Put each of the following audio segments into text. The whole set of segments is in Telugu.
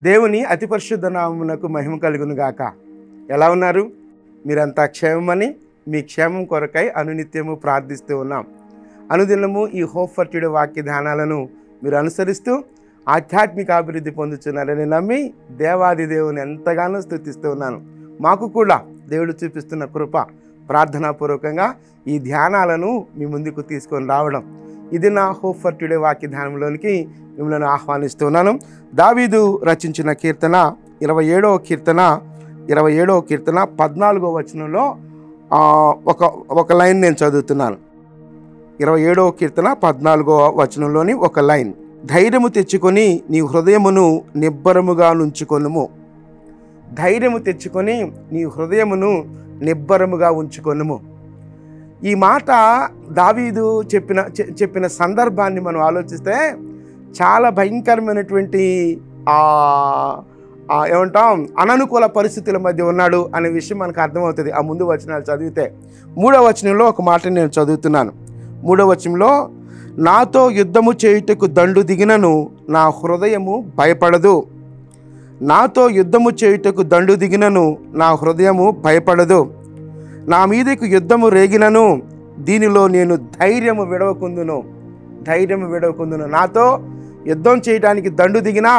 దేవుని అతి పరిశుద్ధ నామమునకు మహిమ కలుగును గాక. ఎలా ఉన్నారు? మీరంతా క్షేమమని మీ క్షేమం కొరకై అనునిత్యము ప్రార్థిస్తూ ఉన్నాం. అనుదినము ఈ హోప్ ఫర్ టుడే వాక్య ధ్యానాలను మీరు అనుసరిస్తూ ఆధ్యాత్మిక అభివృద్ధి పొందుతున్నారని నమ్మి దేవాది దేవుని ఎంతగానో స్తుతిస్తూ ఉన్నాను. మాకు కూడా దేవుడు చూపిస్తున్న కృప ప్రార్థనాపూర్వకంగా ఈ ధ్యానాలను మీ ముందుకు తీసుకొని రావడం, ఇది నా హోప్ ఫర్ టుడే వాక్య ధ్యానంలోనికి మిమ్మల్ని ఆహ్వానిస్తున్నాను. దావీదు రచించిన కీర్తన 27వ కీర్తన 14వ వచనంలో ఒక లైన్ నేను చదువుతున్నాను. 27వ కీర్తన 14వ వచనంలోని ఒక లైన్: ధైర్యము తెచ్చుకొని నీ హృదయమును నిబ్బరముగా ఉంచుకొనుము. ధైర్యము తెచ్చుకొని నీ హృదయమును నిబ్బరముగా ఉంచుకొనుము. ఈ మాట దావీదు చెప్పిన సందర్భాన్ని మనం ఆలోచిస్తే చాలా భయంకరమైనటువంటి ఏమంటాం అననుకూల పరిస్థితుల మధ్య ఉన్నాడు అనే విషయం మనకు అర్థమవుతుంది. ఆ ముందు వచనాలు చదివితే 3వ వచనంలో ఒక మాట నేను చదువుతున్నాను. 3వ వచనంలో, నాతో యుద్ధము చేయుటకు దండు దిగినను నా హృదయము భయపడదు. నాతో యుద్ధము చేయుటకు దండు దిగినను నా హృదయము భయపడదు. నా మీదకు యుద్ధము రేగినను దీనిలో నేను ధైర్యము విడవకుందును. నాతో యుద్ధం చేయడానికి దండు దిగినా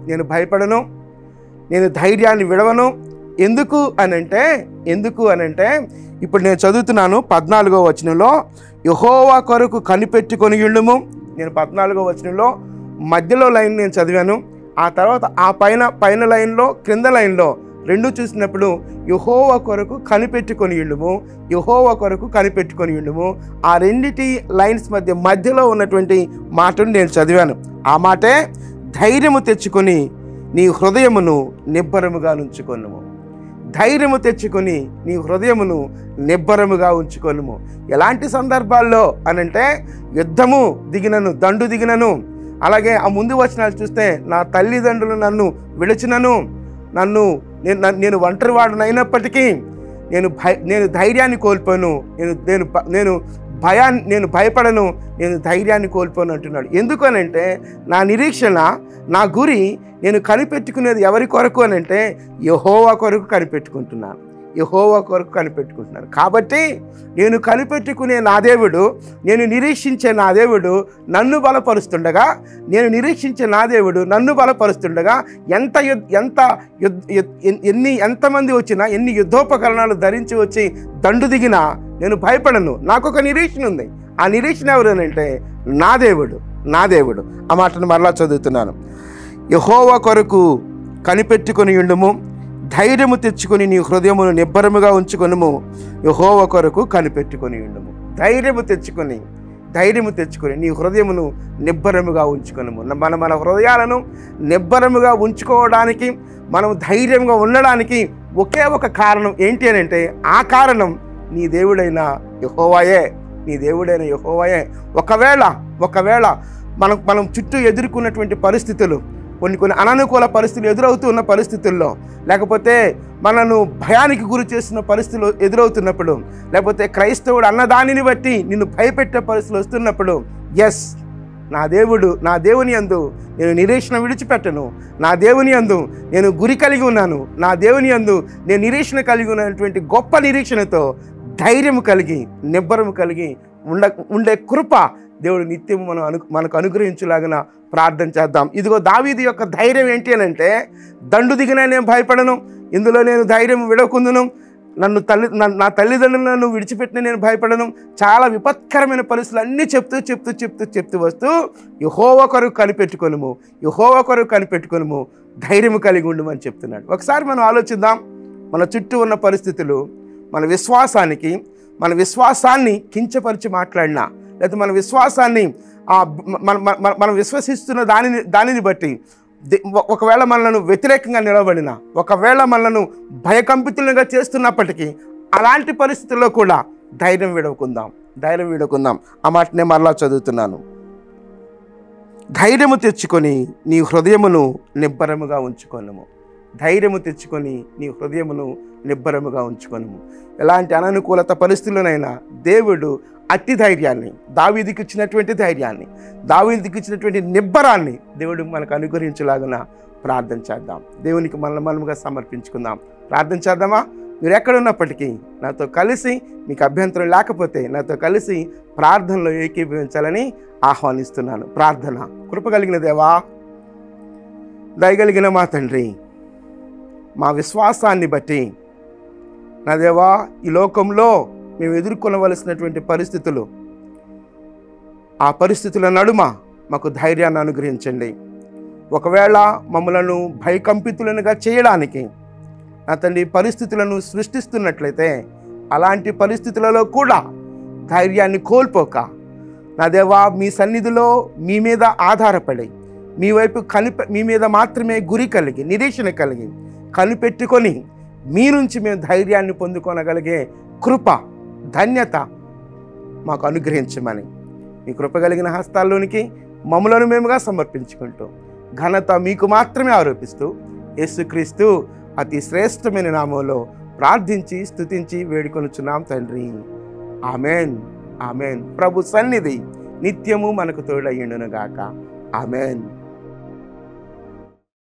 నేను భయపడను, నేను ధైర్యాన్ని విడవను. ఎందుకు అనంటే ఇప్పుడు నేను చదువుతున్నాను 14వ వచనంలో, యెహోవా కొరకు కనిపెట్టుకొని యుండుము. నేను 14వ వచనంలో మధ్యలో లైన్ నేను చదివాను. ఆ తర్వాత ఆ పైన లైన్లో క్రింద లైన్లో రెండు చూసినప్పుడు యెహోవా కొరకు కనిపెట్టుకొని యుండుము. ఆ రెండిటి లైన్స్ మధ్యలో ఉన్నటువంటి మాటను నేను చదివాను. ఆ మాటే ధైర్యము తెచ్చుకొని నీ హృదయమును నిబ్బరముగా ఉంచుకొనుము. ధైర్యము తెచ్చుకొని నీ హృదయమును నిబ్బరముగా ఉంచుకొనుము. ఎలాంటి సందర్భాల్లో అనంటే యుద్ధము దిగినను, దండు దిగినను, అలాగే ఆ ముందు వచనాలు చూస్తే నా తల్లిదండ్రులు నన్ను విడిచినను, నేను ఒంటరివాడునైనప్పటికీ నేను ధైర్యాన్ని కోల్పోను, నేను భయపడను, నేను ధైర్యాన్ని కోల్పోను అంటున్నాడు. ఎందుకనంటే నా నిరీక్షణ, నా గురి నేను కనిపెట్టుకునేది ఎవరి కొరకు అనంటే యెహోవా కొరకు కనిపెట్టుకుంటున్నాను. కాబట్టి నేను కనిపెట్టుకునే నా దేవుడు, నేను నిరీక్షించే నా దేవుడు నన్ను బలపరుస్తుండగా ఎంతమంది వచ్చినా, ఎన్ని యుద్ధోపకరణాలు ధరించి వచ్చి దండు దిగినా నేను భయపడను. నాకు ఒక నిరీక్షణ ఉంది. ఆ నిరీక్షణ ఎవరనంటే నా దేవుడు. ఆ మాటను మరలా చదువుతున్నాను. యెహోవా కొరకు కనిపెట్టుకొని యుండుము. ధైర్యము తెచ్చుకొని నీ హృదయమును నిబ్బరముగా ఉంచుకొనుము. యెహోవా కొరకు కనిపెట్టుకొని యుండుము. ధైర్యము తెచ్చుకొని నీ హృదయమును నిబ్బరముగా ఉంచుకొనుము. మన హృదయాలను నిబ్బరముగా ఉంచుకోవడానికి, మనం ధైర్యంగా ఉండడానికి ఒకే ఒక కారణం ఏంటి అని అంటే, ఆ కారణం నీ దేవుడైన యెహోవాయే. ఒకవేళ మనం చుట్టూ ఎదుర్కొన్నటువంటి పరిస్థితులు, కొన్ని అననుకూల పరిస్థితులు ఎదురవుతున్న పరిస్థితుల్లో, లేకపోతే మనను భయానికి గురి చేస్తున్న పరిస్థితులు ఎదురవుతున్నప్పుడు, లేకపోతే క్రైస్తవుడు అన్నదానిని బట్టి నిన్ను భయపెట్టే పరిస్థితులు వస్తున్నప్పుడు, నా దేవుని యందు నేను నిరీక్షణ విడిచిపెట్టను. నా దేవుని యందు నేను గురి కలిగి ఉన్నాను. నా దేవుని యందు నేను నిరీక్షణ కలిగి ఉన్నటువంటి గొప్ప నిరీక్షణతో ధైర్యం కలిగి, నిబ్బరం కలిగి ఉండే కృప దేవుడు నిత్యము మనకు అనుగ్రహించులాగిన ప్రార్థన చేద్దాం. ఇదిగో దావీదు యొక్క ధైర్యం ఏంటి అని అంటే, దండు దిగినా నేను భయపడను, ఇందులో నేను ధైర్యం విడవకుందును, నా తల్లిదండ్రులను నన్ను విడిచిపెట్టిన నేను భయపడను. చాలా విపత్కరమైన పరిస్థితులు అన్నీ చెప్తూ వస్తూ యెహోవా కొరకు కనిపెట్టుకొనుము, ధైర్యం కలిగి ఉండమని చెప్తున్నాడు. ఒకసారి మనం ఆలోచిద్దాం. మన చుట్టూ ఉన్న పరిస్థితులు మన విశ్వాసాన్ని కించపరిచి మాట్లాడినా, లేకపోతే మన విశ్వాసాన్ని మనం విశ్వసిస్తున్న దానిని బట్టి ఒకవేళ మనలను వ్యతిరేకంగా నిలబడినా, ఒకవేళ మనలను భయకంపితులుగా చేస్తున్నప్పటికీ, అలాంటి పరిస్థితుల్లో కూడా ధైర్యం విడవకుందాం. ఆ మాటనే మరలా చదువుతున్నాను. ధైర్యము తెచ్చుకొని నీ హృదయమును నిబ్బరముగా ఉంచుకొనుము. ఎలాంటి అననుకూలత పరిస్థితులనైనా దేవుడు అట్టి ధైర్యాన్ని, దావీదుకి ఇచ్చినటువంటి నిబ్బరాన్ని దేవుడు మనకు అనుగ్రహించలాగున ప్రార్థన చేద్దాం. దేవునికి మనముగా సమర్పించుకుందాం. ప్రార్థన చేద్దామా? మీరు ఎక్కడున్నప్పటికీ నాతో కలిసి, మీకు అభ్యంతరం లేకపోతే నాతో కలిసి ప్రార్థనలో ఏకీభవించాలని ఆహ్వానిస్తున్నాను. ప్రార్థన. కృపగలిగిన దేవా, దయగలిగిన మా తండ్రి, మా విశ్వాసాన్ని బట్టి నా దేవా, ఈ లోకంలో మేము ఎదుర్కొనవలసినటువంటి పరిస్థితులు, ఆ పరిస్థితుల నడుమ మాకు ధైర్యాన్ని అనుగ్రహించండి. ఒకవేళ మమ్మలను భయకంపితులనుగా చేయడానికి నా తండ్రి పరిస్థితులను సృష్టిస్తున్నట్లయితే, అలాంటి పరిస్థితులలో కూడా ధైర్యాన్ని కోల్పోక నా దేవా, మీ సన్నిధిలో మీ మీద ఆధారపడి, మీ వైపు మీ మీద మాత్రమే గురి కలిగి, నిరీక్షణ కలిగి, కనిపెట్టుకొని మీ నుంచి మేము ధైర్యాన్ని పొందుకొనగలిగే కృప, ధన్యత మాకు అనుగ్రహించమని మీ కృప కలిగిన హస్తాల్లోనికి మమ్మలను మేముగా సమర్పించుకుంటూ ఘనత మీకు మాత్రమే ఆరోపిస్తూ యేసుక్రీస్తు అతి శ్రేష్టమైన నామంలో ప్రార్థించి స్తుతించి వేడుకొనుచున్నాం తండ్రి. Amen, amen. ప్రభు సన్నిధి నిత్యము మనకు తోడయ్యుండును గాక. ఆమెన్.